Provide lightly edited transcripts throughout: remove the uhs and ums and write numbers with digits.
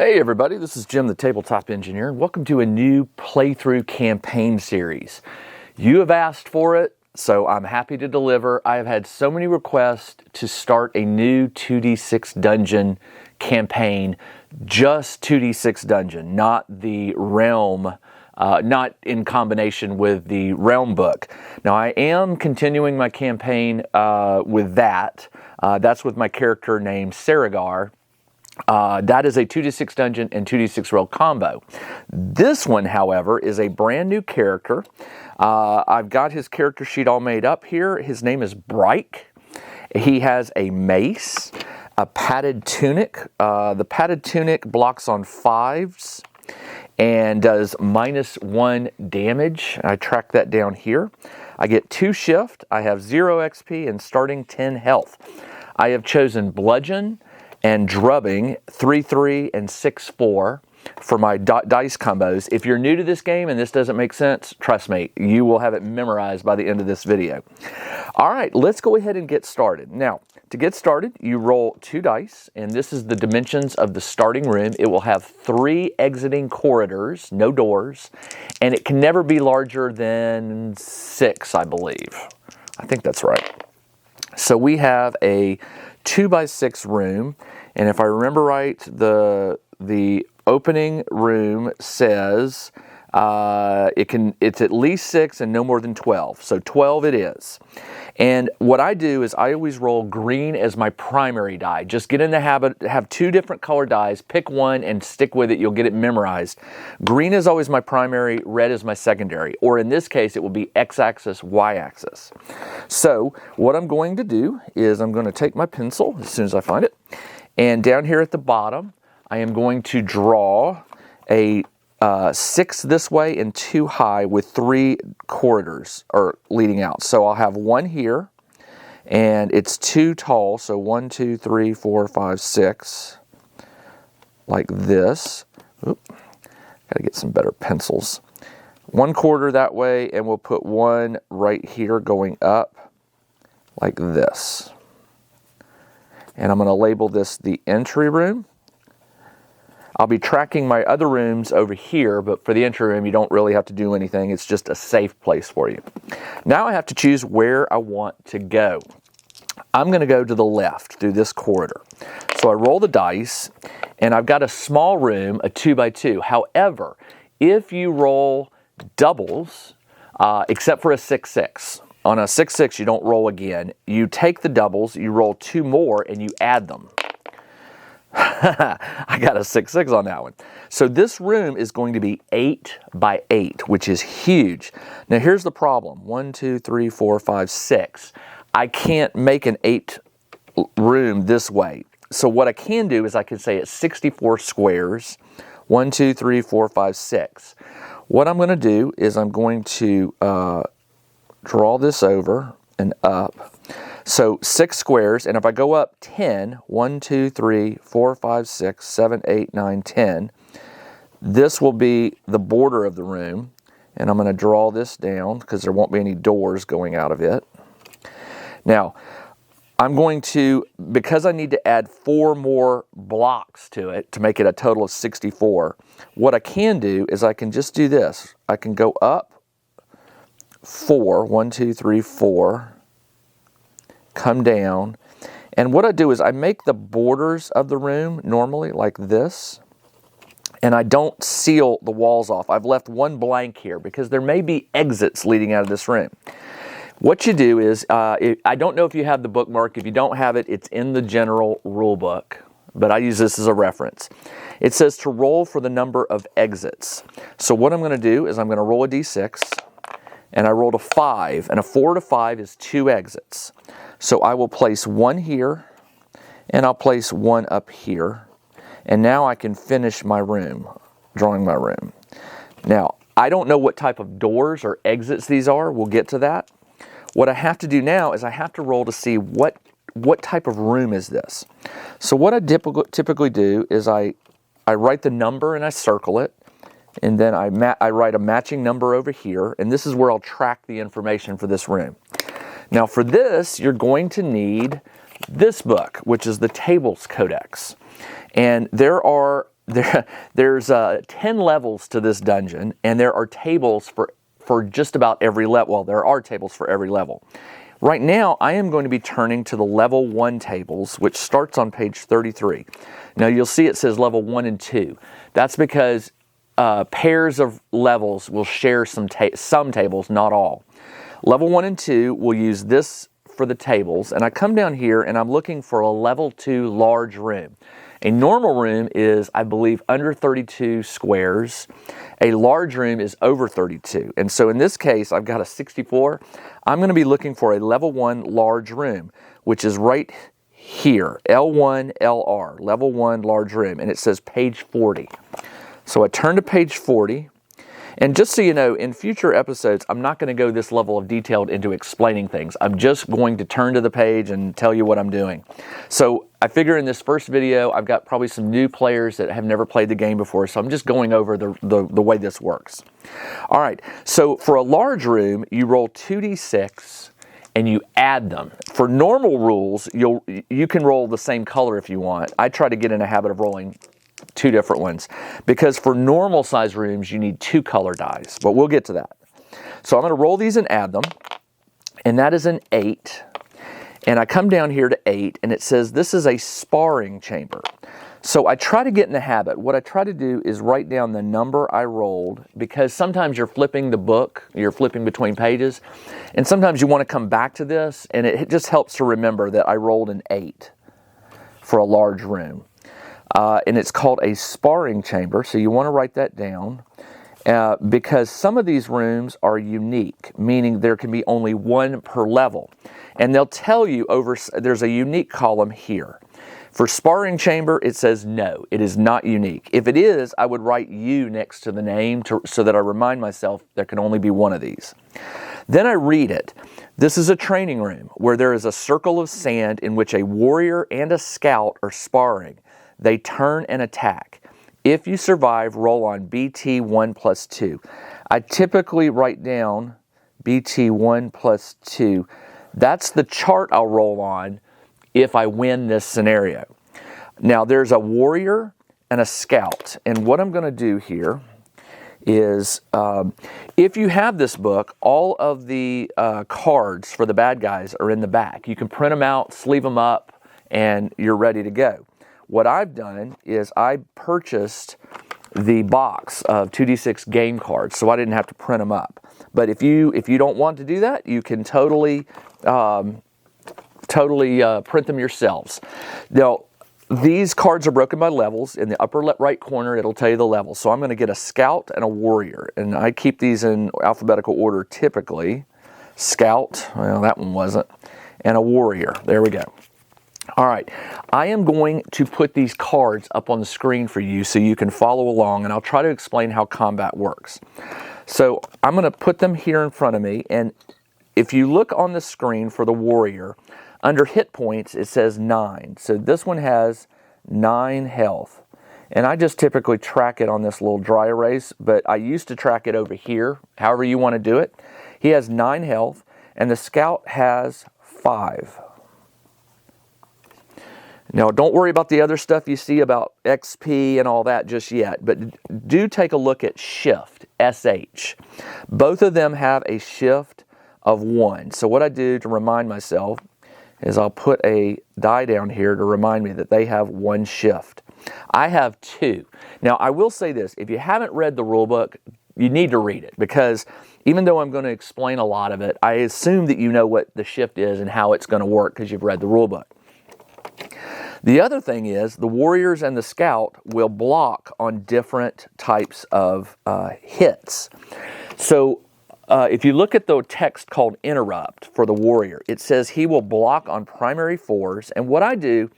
Hey everybody, this is Jim the Tabletop Engineer. Welcome to a new playthrough campaign series. You have asked for it, so I'm happy to deliver. I have had so many requests to start a new 2d6 dungeon campaign, just 2d6 dungeon, not the realm, not in combination with the realm book. Now I am continuing my campaign with that. That's with my character named Saragar. That is a 2d6 dungeon and 2d6 roll combo. This one, however, is a brand new character. I've got his character sheet all made up here. His name is Bryke. He has a mace, a padded tunic. The padded tunic blocks on 5s and does -1 damage. I track that down here. I get 2 shift. I have 0 XP and starting 10 health. I have chosen bludgeon and drubbing 3-3 and 6-4 for my dice combos. If you're new to this game and this doesn't make sense, trust me, you will have it memorized by the end of this video. All right, let's go ahead and get started. Now, to get started, you roll 2 dice, and this is the dimensions of the starting room. It will have 3 exiting corridors, no doors, and it can never be larger than 6, I believe. I think that's right. So we have a 2x6 room, and if I remember right, the opening room says it's at least 6 and no more than 12. So 12 it is. And what I do is I always roll green as my primary die. Just get in the habit, have 2 different color dies, pick one and stick with it. You'll get it memorized. Green is always my primary, red is my secondary. Or in this case, it will be x-axis, y-axis. So what I'm going to do is I'm going to take my pencil as soon as I find it. And down here at the bottom, I am going to draw a 6 this way and 2 high with 3 corridors leading out. So I'll have 1 here, and it's 2 tall. So 1, 2, 3, 4, 5, 6, like this. Oop, gotta get some better pencils. 1 quarter that way, and we'll put 1 right here going up, like this. And I'm going to label this the entry room. I'll be tracking my other rooms over here, but for the entry room, you don't really have to do anything. It's just a safe place for you. Now I have to choose where I want to go. I'm going to go to the left through this corridor. So I roll the dice, and I've got a small room, a 2x2. However, if you roll doubles, except for a 6-6, on a 6-6, you don't roll again. You take the doubles, you roll 2 more, and you add them. I got a 6-6 on that one. So this room is going to be 8x8, which is huge. Now here's the problem. 1, 2, 3, 4, 5, 6. I can't make an 8 room this way. So what I can do is I can say it's 64 squares. 1, 2, 3, 4, 5, 6. What I'm going to do is I'm going to draw this over and up. So 6 squares, and if I go up 10, 1, 2, 3, 4, 5, 6, 7, 8, 9, 10, this will be the border of the room, and I'm going to draw this down because there won't be any doors going out of it. Now, I'm going to, because I need to add 4 more blocks to it to make it a total of 64, what I can do is I can just do this. I can go up 4, 1, 2, 3, 4, come down, and what I do is I make the borders of the room normally like this, and I don't seal the walls off. I've left 1 blank here because there may be exits leading out of this room. What you do is, I don't know if you have the bookmark. If you don't have it, it's in the general rule book, but I use this as a reference. It says to roll for the number of exits. So what I'm going to do is I'm going to roll a d6, and I rolled a 5, and a 4 to 5 is 2 exits. So I will place 1 here, and I'll place 1 up here, and now I can finish my room, drawing my room. Now, I don't know what type of doors or exits these are. We'll get to that. What I have to do now is I have to roll to see what type of room is this. So what I typically do is I write the number and I circle it, and then I write a matching number over here, and this is where I'll track the information for this room. Now for this, you're going to need this book, which is the Tables Codex. And there are there's 10 levels to this dungeon, and there are tables for just about every level. Well, there are tables for every level. Right now, I am going to be turning to the level 1 tables, which starts on page 33. Now, you'll see it says level 1 and 2. That's because pairs of levels will share some tables, not all. Level 1 and 2 will use this for the tables, and I come down here and I'm looking for a level 2 large room. A normal room is, I believe, under 32 squares. A large room is over 32. And so in this case, I've got a 64. I'm going to be looking for a level 1 large room, which is right here, L1 LR, level 1 large room, and it says page 40. So I turn to page 40. And just so you know, in future episodes, I'm not going to go this level of detail into explaining things. I'm just going to turn to the page and tell you what I'm doing. So I figure in this first video, I've got probably some new players that have never played the game before, so I'm just going over the way this works. All right, so for a large room, you roll 2d6 and you add them. For normal rules, you can roll the same color if you want. I try to get in a habit of rolling 2 different ones, because for normal size rooms you need 2 color dice, but we'll get to that. So I'm going to roll these and add them, and that is an 8, and I come down here to 8 and it says this is a sparring chamber. So I try to get in the habit. What I try to do is write down the number I rolled, because sometimes you're flipping the book, you're flipping between pages, and sometimes you want to come back to this, and it just helps to remember that I rolled an 8 for a large room. And it's called a sparring chamber, so you want to write that down, because some of these rooms are unique, meaning there can be only 1 per level. And they'll tell you there's a unique column here. For sparring chamber, it says no, it is not unique. If it is, I would write U next to the name so that I remind myself there can only be 1 of these. Then I read it. This is a training room where there is a circle of sand in which a warrior and a scout are sparring. They turn and attack. If you survive, roll on BT 1 plus 2. I typically write down BT 1 plus 2. That's the chart I'll roll on if I win this scenario. Now, there's a warrior and a scout. And what I'm going to do here is, if you have this book, all of the cards for the bad guys are in the back. You can print them out, sleeve them up, and you're ready to go. What I've done is I purchased the box of 2d6 game cards, so I didn't have to print them up. But if you don't want to do that, you can totally print them yourselves. Now, these cards are broken by levels. In the upper right corner, it'll tell you the level. So I'm going to get a scout and a warrior, and I keep these in alphabetical order typically. Scout, well, that one wasn't, and a warrior. There we go. All right, I am going to put these cards up on the screen for you so you can follow along, and I'll try to explain how combat works. So I'm going to put them here in front of me, and if you look on the screen for the warrior, under hit points it says 9. So this one has 9 health, and I just typically track it on this little dry erase, but I used to track it over here, however you want to do it. He has 9 health, and the scout has 5. Now, don't worry about the other stuff you see about XP and all that just yet, but do take a look at shift, SH. Both of them have a shift of 1. So what I do to remind myself is I'll put a die down here to remind me that they have 1 shift. I have 2. Now, I will say this. If you haven't read the rule book, you need to read it, because even though I'm going to explain a lot of it, I assume that you know what the shift is and how it's going to work because you've read the rule book. The other thing is the warriors and the scout will block on different types of hits. So if you look at the text called interrupt for the warrior, it says he will block on primary 4s. And what I do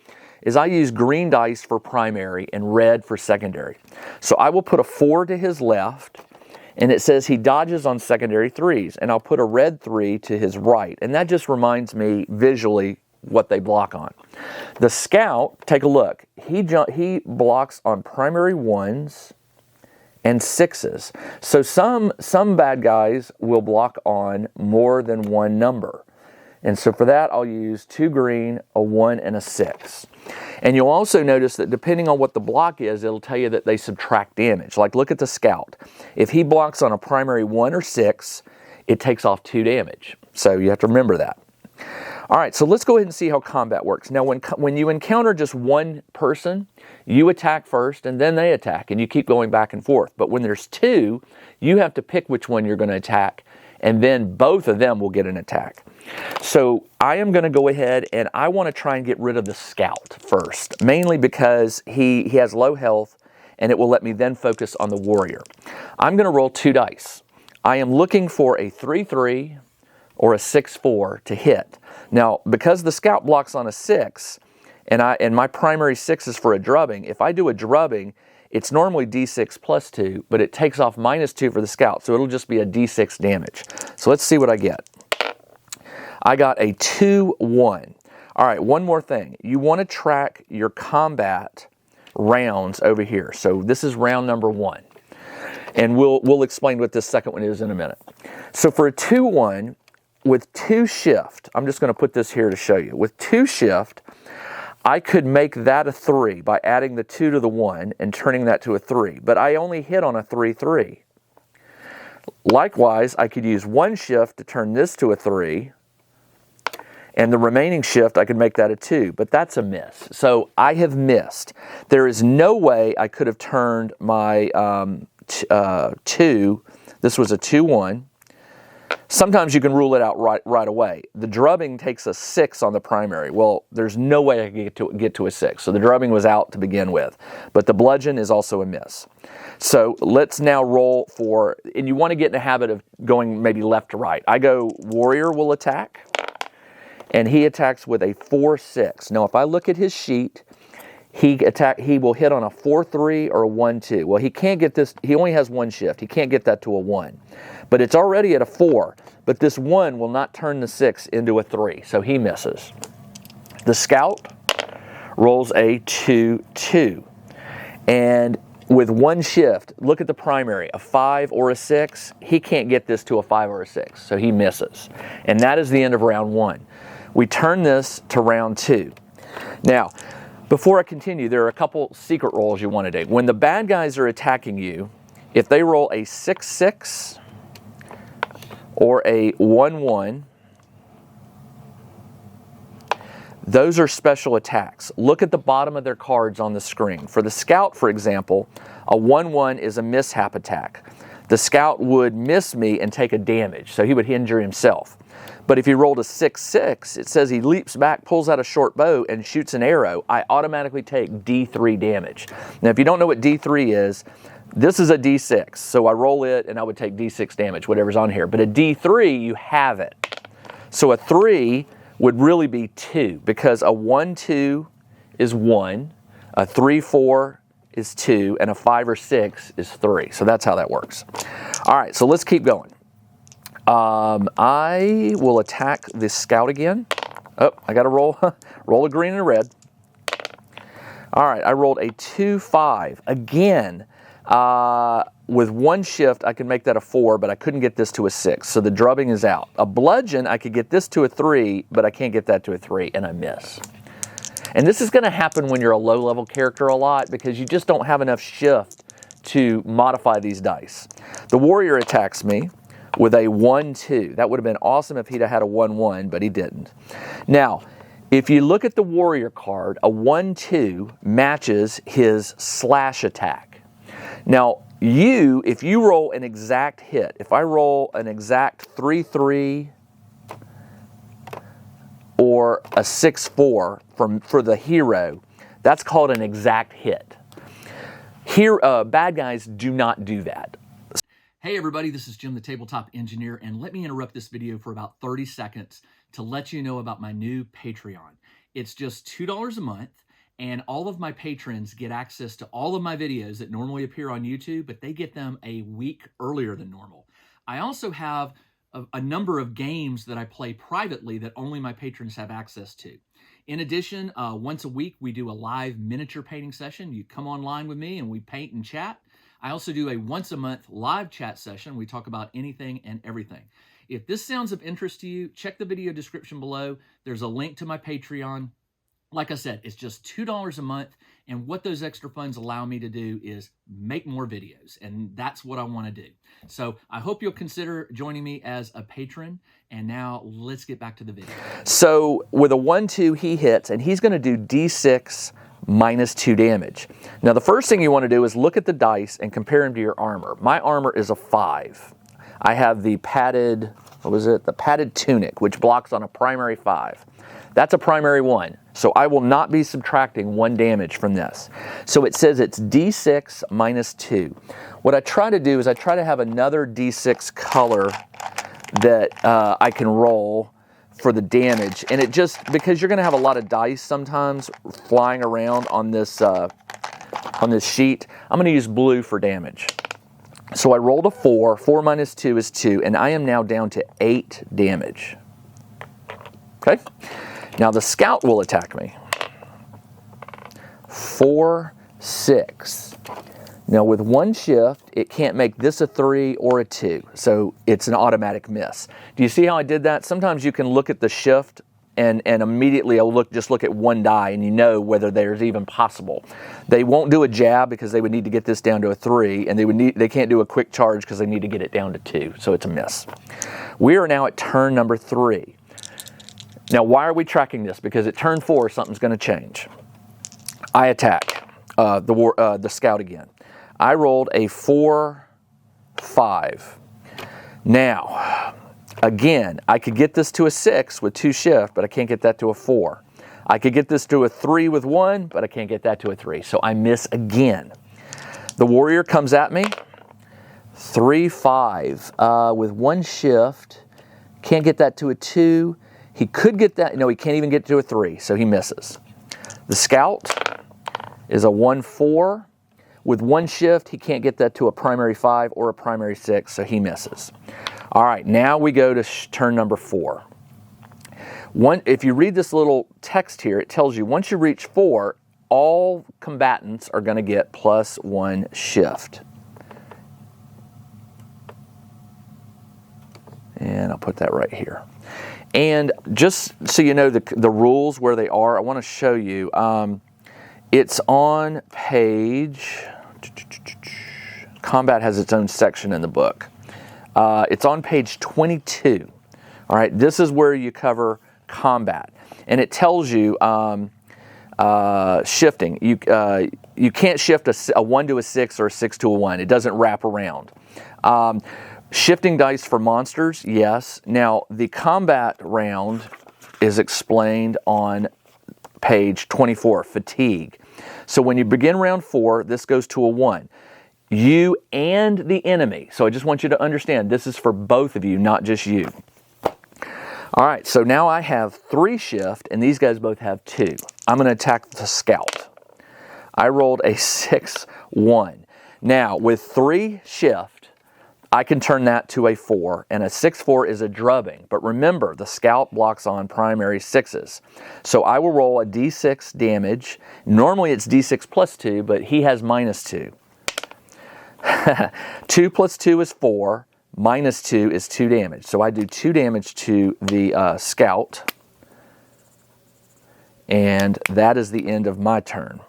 is I use green dice for primary and red for secondary. So I will put a 4 to his left, and it says he dodges on secondary 3s. And I'll put a red 3 to his right. And that just reminds me visually what they block on. The scout, take a look. He blocks on primary 1s and 6s. So some bad guys will block on more than 1 number. And so for that, I'll use 2 green, a 1, and a 6. And you'll also notice that depending on what the block is, it'll tell you that they subtract damage. Like look at the scout. If he blocks on a primary 1 or 6, it takes off 2 damage. So you have to remember that. All right, so let's go ahead and see how combat works. Now, when you encounter just one person, you attack first and then they attack, and you keep going back and forth. But when there's 2, you have to pick which one you're going to attack, and then both of them will get an attack. So I am going to go ahead and I want to try and get rid of the scout first, mainly because he has low health, and it will let me then focus on the warrior. I'm going to roll 2 dice. I am looking for a 3-3 or a 6-4 to hit. Now, because the scout blocks on a 6, and my primary 6 is for a drubbing, if I do a drubbing, it's normally D6 plus 2, but it takes off -2 for the scout, so it'll just be a D6 damage. So let's see what I get. I got a 2-1. All right, one more thing. You want to track your combat rounds over here. So this is round number 1. And we'll explain what this second one is in a minute. So for a 2-1, with 2 shift, I'm just going to put this here to show you. With 2 shift, I could make that a 3 by adding the 2 to the 1 and turning that to a 3. But I only hit on a 3-3. Likewise, I could use 1 shift to turn this to a 3. And the remaining shift, I could make that a 2. But that's a miss. So I have missed. There is no way I could have turned my 2. This was a 2-1. Sometimes you can rule it out right away. The drubbing takes a 6 on the primary. Well, there's no way I could get to a 6. So the drubbing was out to begin with. But the bludgeon is also a miss. So let's now roll for, and you want to get in the habit of going maybe left to right. I go warrior will attack, and he attacks with a 4-6. Now if I look at his sheet, he will hit on a 4-3 or a 1-2. Well, he can't get this, he only has 1 shift. He can't get that to a 1. But it's already at a 4. But this 1 will not turn the 6 into a 3, so he misses. The scout rolls a 2-2. And with 1 shift, look at the primary, a 5 or a 6. He can't get this to a 5 or a 6, so he misses. And that is the end of round 1. We turn this to round 2. Now, before I continue, there are a couple secret rolls you want to do. When the bad guys are attacking you, if they roll a 6-6 or a 1-1, those are special attacks. Look at the bottom of their cards on the screen. For the scout, for example, a 1-1 is a mishap attack. The scout would miss me and take a damage, so he would injure himself. But if he rolled a 6-6, it says he leaps back, pulls out a short bow, and shoots an arrow. I automatically take D3 damage. Now, if you don't know what D3 is, this is a D6. So I roll it, and I would take D6 damage, whatever's on here. But a D3, you have it. So a 3 would really be 2, because a 1-2 is 1, a 3-4 is 2, and a 5 or 6 is 3. So that's how that works. All right, so let's keep going. I will attack the scout again. Oh, I got to roll a green and a red. All right, I rolled a 2-5. Again, with 1 shift, I could make that a 4, but I couldn't get this to a 6, so the drubbing is out. A bludgeon, I could get this to a 3, but I can't get that to a 3, and I miss. And this is going to happen when you're a low-level character a lot, because you just don't have enough shift to modify these dice. The warrior attacks me with a 1-2. That would have been awesome if he'd have had a 1-1, but he didn't. Now, if you look at the warrior card, a 1-2 matches his slash attack. Now, if you roll an exact hit, if I roll an exact 3-3 or a 6-4 for the hero, that's called an exact hit. Here, bad guys do not do that. Hey everybody, this is Jim the Tabletop Engineer, and let me interrupt this video for about 30 seconds to let you know about my new Patreon. It's just $2 a month, and all of my patrons get access to all of my videos that normally appear on YouTube, but they get them a week earlier than normal. I also have a number of games that I play privately that only my patrons have access to. In addition, once a week we do a live miniature painting session. You come online with me and we paint and chat. I also do a once a month live chat session. We talk about anything and everything. If this sounds of interest to you, check the video description below. There's a link to my Patreon. Like I said, it's just $2 a month, and what those extra funds allow me to do is make more videos, and that's what I want to do. So I hope you'll consider joining me as a patron, and now let's get back to the video. So with a 1-2, he hits, and he's going to do D6 minus 2 damage. Now the first thing you want to do is look at the dice and compare them to your armor. My armor is a 5. I have the padded, the padded tunic, which blocks on a primary 5. That's a primary 1, so I will not be subtracting 1 damage from this. So it says it's D6 minus 2. What I try to do is I try to have another D6 color that I can roll for the damage, and it just, because you're going to have a lot of dice sometimes flying around on this sheet, I'm going to use blue for damage. So I rolled a 4. 4 minus 2 is 2, and I am now down to 8 damage. Okay? Now the scout will attack me. 4, 6. Now with 1 shift, it can't make this a 3 or a 2, so it's an automatic miss. Do you see how I did that? Sometimes you can look at the shift and immediately I'll just look at 1 die and you know whether there's even possible. They won't do a jab because they would need to get this down to a 3, and they can't do a quick charge because they need to get it down to 2, so it's a miss. We are now at turn number 3. Now, why are we tracking this? Because at turn 4, something's going to change. I attack the scout again. I rolled a 4, 5. Now, again, I could get this to a 6 with 2 shift, but I can't get that to a 4. I could get this to a 3 with 1, but I can't get that to a 3. So I miss again. The warrior comes at me. 3, 5 with 1 shift. Can't get that to a 2. He could get that. No, he can't even get to a 3, so he misses. The scout is a 1, 4. With 1 shift, he can't get that to a primary 5 or a primary 6, so he misses. All right, now we go to turn number 4. If you read this little text here, it tells you once you reach 4, all combatants are going to get plus 1 shift. And I'll put that right here. And just so you know the rules where they are, I want to show you. It's on page, combat has its own section in the book. It's on page 22. All right, this is where you cover combat. And it tells you shifting. You can't shift a 1 to a 6 or a 6 to a 1. It doesn't wrap around. Shifting dice for monsters, yes. Now, the combat round is explained on page 24, fatigue. So when you begin round 4, this goes to a 1. You and the enemy. So I just want you to understand, this is for both of you, not just you. All right, so now I have 3 shift, and these guys both have 2. I'm going to attack the scout. I rolled a 6, 1. Now, with 3 shift, I can turn that to a 4, and a 6, 4 is a drubbing. But remember, the scout blocks on primary 6s. So I will roll a D6 damage. Normally it's D6 plus 2, but he has minus 2. 2 plus 2 is 4, minus 2 is 2 damage. So I do 2 damage to the scout, and that is the end of my turn.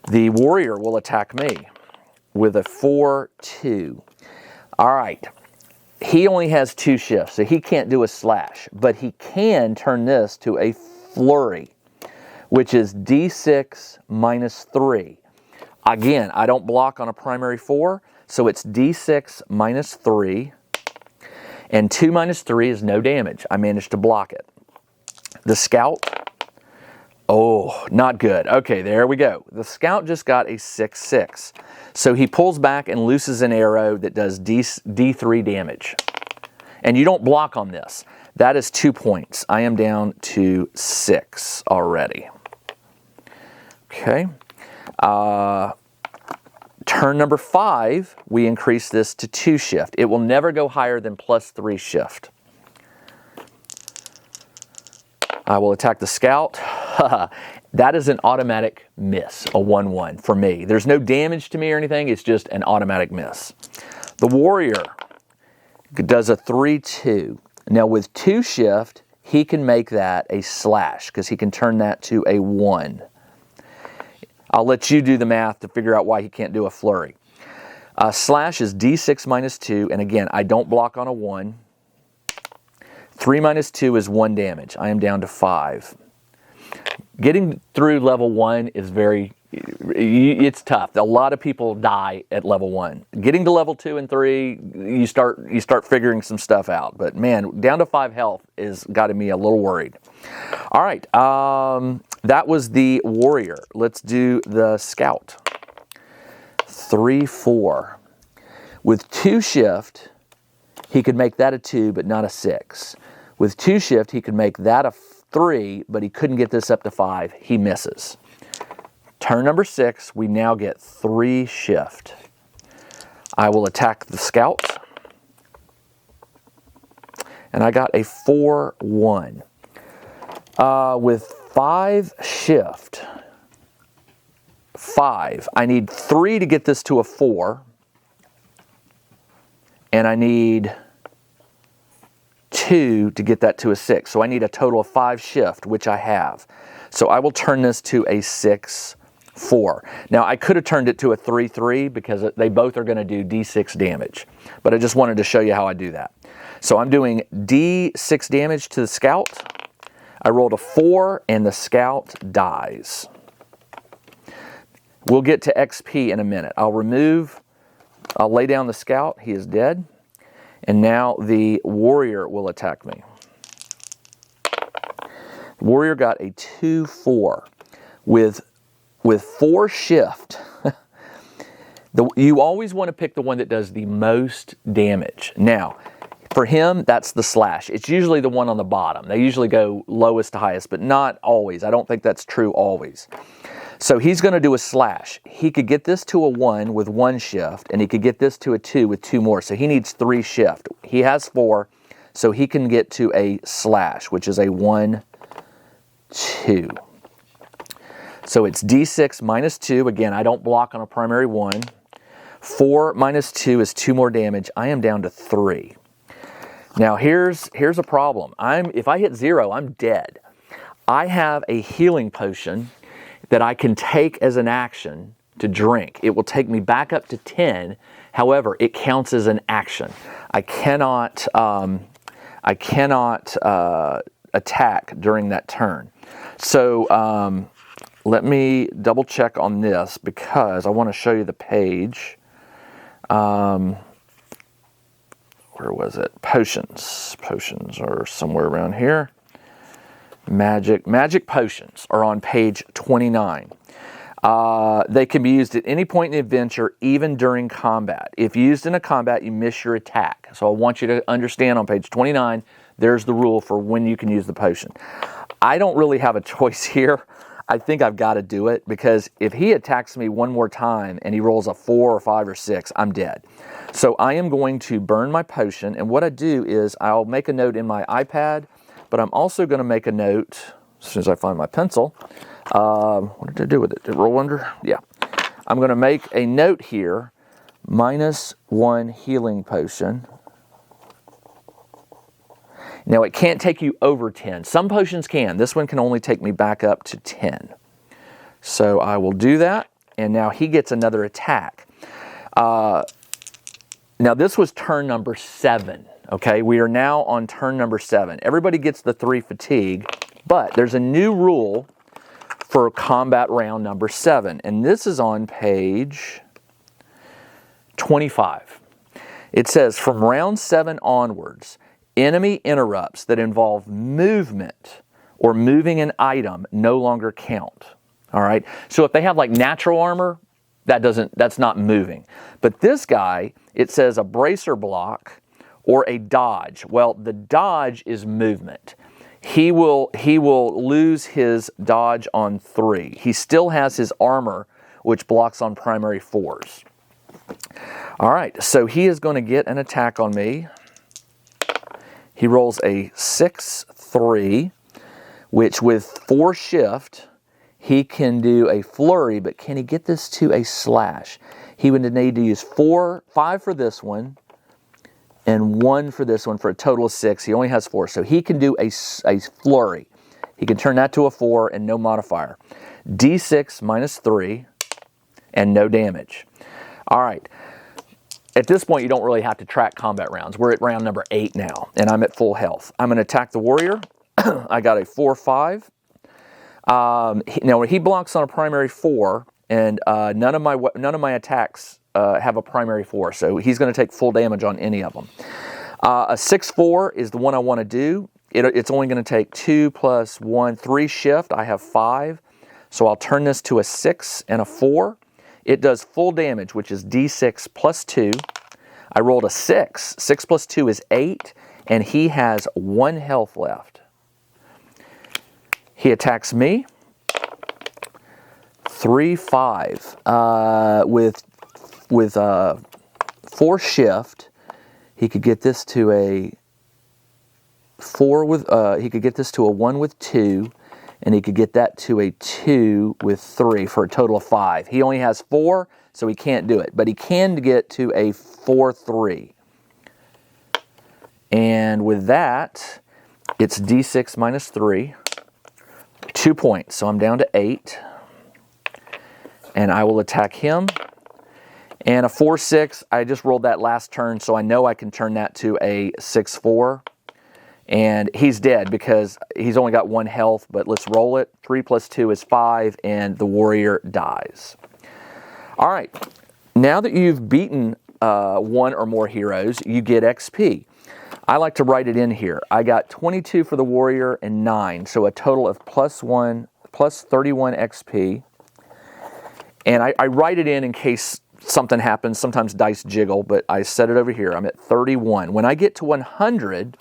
The warrior will attack me with a 4, 2. All right, he only has 2 shifts, so he can't do a slash, but he can turn this to a flurry, which is D6 minus 3. Again, I don't block on a primary 4, so it's D6 minus 3, and 2 minus 3 is no damage. I managed to block it. The scout, oh, not good. Okay, there we go. The scout just got a 6, 6. So he pulls back and looses an arrow that does D3 damage. And you don't block on this. That is 2 points. I am down to 6 already. Okay. Turn number 5, we increase this to 2 shift. It will never go higher than plus 3 shift. I will attack the scout. That is an automatic miss, a 1-1 for me. There's no damage to me or anything. It's just an automatic miss. The warrior does a 3-2. Now with 2 shift, he can make that a slash because he can turn that to a 1. I'll let you do the math to figure out why he can't do a flurry. Slash is D6 minus 2, and again, I don't block on a 1. 3 minus 2 is 1 damage. I am down to 5. Getting through level 1 is it's tough. A lot of people die at level 1. Getting to level 2 and 3, you start figuring some stuff out. But man, down to 5 health is got me a little worried. All right, that was the warrior. Let's do the scout. 3-4. With 2 shift, he could make that a 2, but not a 6. With 2 shift, he could make that a 3, but he couldn't get this up to 5. He misses. Turn number 6, we now get 3 shift. I will attack the scout. And I got a 4-1. With 5 shift, 5, I need 3 to get this to a 4. And I need 2 to get that to a 6. So I need a total of 5 shift, which I have. So I will turn this to a 6-4. Now I could have turned it to a 3-3 because they both are going to do D6 damage. But I just wanted to show you how I do that. So I'm doing D6 damage to the scout. I rolled a 4 and the scout dies. We'll get to XP in a minute. I'll lay down the scout. He is dead. And now the warrior will attack me. The warrior got a 2-4 with 4 shift. You always want to pick the one that does the most damage. Now, for him, that's the slash. It's usually the one on the bottom. They usually go lowest to highest, but not always. I don't think that's true always. So he's going to do a slash. He could get this to a 1 with 1 shift, and he could get this to a 2 with 2 more. So he needs 3 shift. He has 4, so he can get to a slash, which is a 1-2. So it's D6 minus 2. Again, I don't block on a primary 1. 4 minus 2 is 2 more damage. I am down to 3. Now here's a problem. If I hit 0, I'm dead. I have a healing potion that I can take as an action to drink. It will take me back up to 10. However, it counts as an action. I cannot attack during that turn. So let me double check on this because I want to show you the page. Where was it? Potions. Potions are somewhere around here. Magic potions are on page 29. They can be used at any point in the adventure, even during combat. If used in a combat, you miss your attack. So I want you to understand on page 29, there's the rule for when you can use the potion. I don't really have a choice here. I think I've got to do it because if he attacks me one more time and he rolls a 4 or 5 or 6, I'm dead. So I am going to burn my potion, and what I do is I'll make a note in my iPad, but I'm also going to make a note, as soon as I find my pencil, what did I do with it? Did it roll under? Yeah. I'm going to make a note here, -1 healing potion. Now, it can't take you over 10. Some potions can. This one can only take me back up to 10. So I will do that, and now he gets another attack. Now, this was turn number 7, okay? We are now on turn number 7. Everybody gets the 3 fatigue, but there's a new rule for combat round number 7, and this is on page 25. It says, from round 7 onwards, enemy interrupts that involve movement or moving an item no longer count. All right. So if they have like natural armor, that's not moving. But this guy, it says a bracer block or a dodge. Well, the dodge is movement. He will lose his dodge on 3. He still has his armor, which blocks on primary 4s. All right. So he is going to get an attack on me. He rolls a 6-3, which with 4 shift, he can do a flurry, but can he get this to a slash? He would need to use 5 for this one, and 1 for this one for a total of 6. He only has 4, so he can do a flurry. He can turn that to a 4 and no modifier. D6 minus 3 and no damage. All right. At this point, you don't really have to track combat rounds. We're at round number 8 now, and I'm at full health. I'm going to attack the warrior. I got a 4-5. Now, he blocks on a primary 4, and none of my attacks have a primary 4, so he's going to take full damage on any of them. A 6-4 is the one I want to do. It's only going to take 2 plus 1, 3 shift. I have 5, so I'll turn this to a 6 and a 4. It does full damage, which is D6 plus 2. I rolled a 6. 6 plus 2 is 8, and he has 1 health left. He attacks me. 3-5 with 4 shift. He could get this to a 4 with. He could get this to a 1 with 2, and he could get that to a 2 with 3 for a total of 5. He only has 4, so he can't do it, but he can get to a 4-3. And with that, it's D6 minus 3, 2 points. So I'm down to 8, and I will attack him. And a 4-6, I just rolled that last turn, so I know I can turn that to a 6-4. And he's dead because he's only got 1 health, but let's roll it. 3 plus 2 is 5, and the warrior dies. All right, now that you've beaten 1 or more heroes, you get XP. I like to write it in here. I got 22 for the warrior and 9, so a total of plus 31 XP. And I write it in case something happens. Sometimes dice jiggle, but I set it over here. I'm at 31. When I get to 100...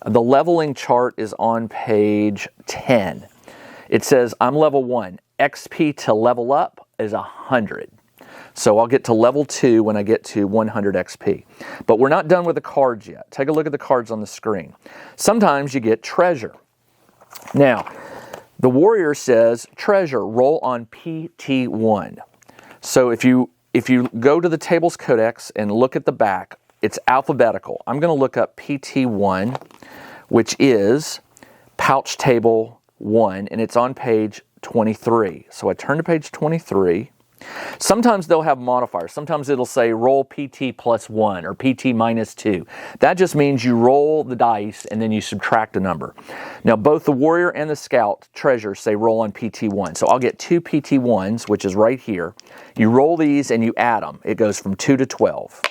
the leveling chart is on page 10. It says I'm level 1. XP to level up is 100. So I'll get to level 2 when I get to 100 XP. But we're not done with the cards yet. Take a look at the cards on the screen. Sometimes you get treasure. Now, the warrior says treasure, roll on PT1. So if you go to the Tables Codex and look at the back, it's alphabetical. I'm going to look up PT1, which is Pouch Table 1, and it's on page 23. So I turn to page 23. Sometimes they'll have modifiers. Sometimes it'll say roll PT plus 1 or PT minus 2. That just means you roll the dice and then you subtract a number. Now, both the warrior and the scout treasures say roll on PT1. So I'll get 2 PT1s, which is right here. You roll these and you add them. It goes from 2 to 12.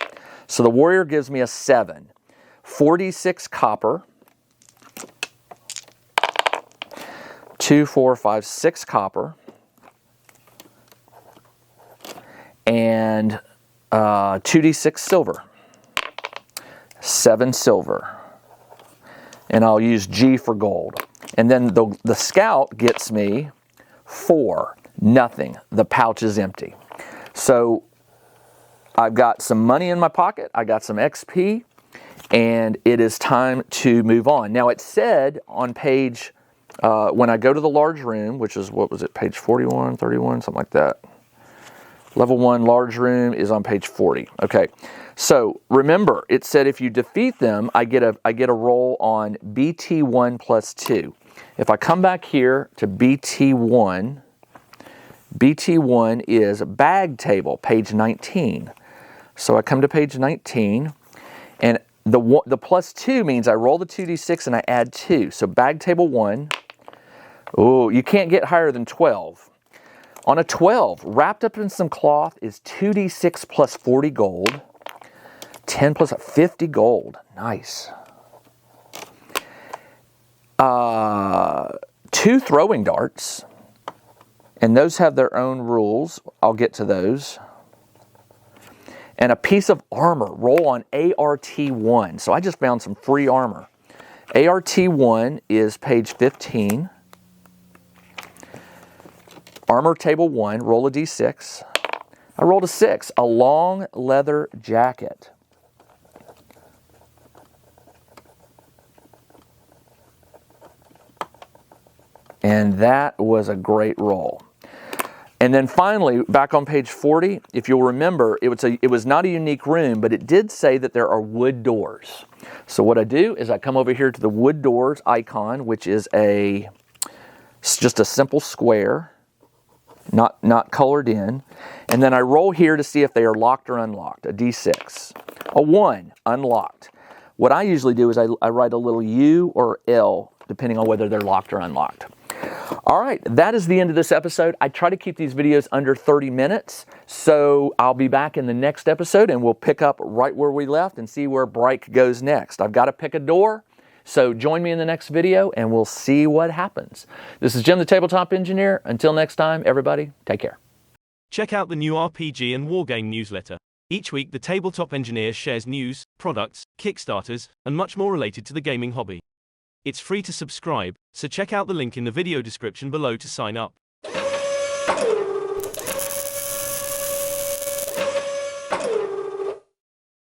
So the warrior gives me a 7. 46 copper. 2, 4, 5, 6 copper. And 2d6 silver. 7 silver. And I'll use G for gold. And then the scout gets me 4. Nothing. The pouch is empty. So I've got some money in my pocket, I got some XP, and it is time to move on. Now, it said on page, when I go to the large room, which is, what was it, page 41, 31, something like that. Level 1 large room is on page 40. Okay, so remember, it said if you defeat them, I get a roll on BT1 plus 2. If I come back here to BT1, BT1 is bag table, page 19. So I come to page 19, and the plus 2 means I roll the 2d6 and I add 2. So bag table 1. Oh, you can't get higher than 12. On a 12, wrapped up in some cloth is 2d6 plus 40 gold. 10 plus 50 gold. Nice. 2 throwing darts. And those have their own rules. I'll get to those. And a piece of armor. Roll on ART1. So I just found some free armor. ART1 is page 15. Armor table 1. Roll a d6. I rolled a 6. A long leather jacket. And that was a great roll. And then finally, back on page 40, if you'll remember, it was not a unique room, but it did say that there are wood doors. So what I do is I come over here to the wood doors icon, which is just a simple square, not colored in. And then I roll here to see if they are locked or unlocked, a D6. A 1, unlocked. What I usually do is I write a little U or L, depending on whether they're locked or unlocked. All right, that is the end of this episode. I try to keep these videos under 30 minutes, so I'll be back in the next episode and we'll pick up right where we left and see where Bryke goes next. I've got to pick a door, so join me in the next video and we'll see what happens. This is Jim the Tabletop Engineer. Until next time, everybody, take care. Check out the new RPG and Wargame newsletter. Each week, the Tabletop Engineer shares news, products, Kickstarters, and much more related to the gaming hobby. It's free to subscribe, so check out the link in the video description below to sign up.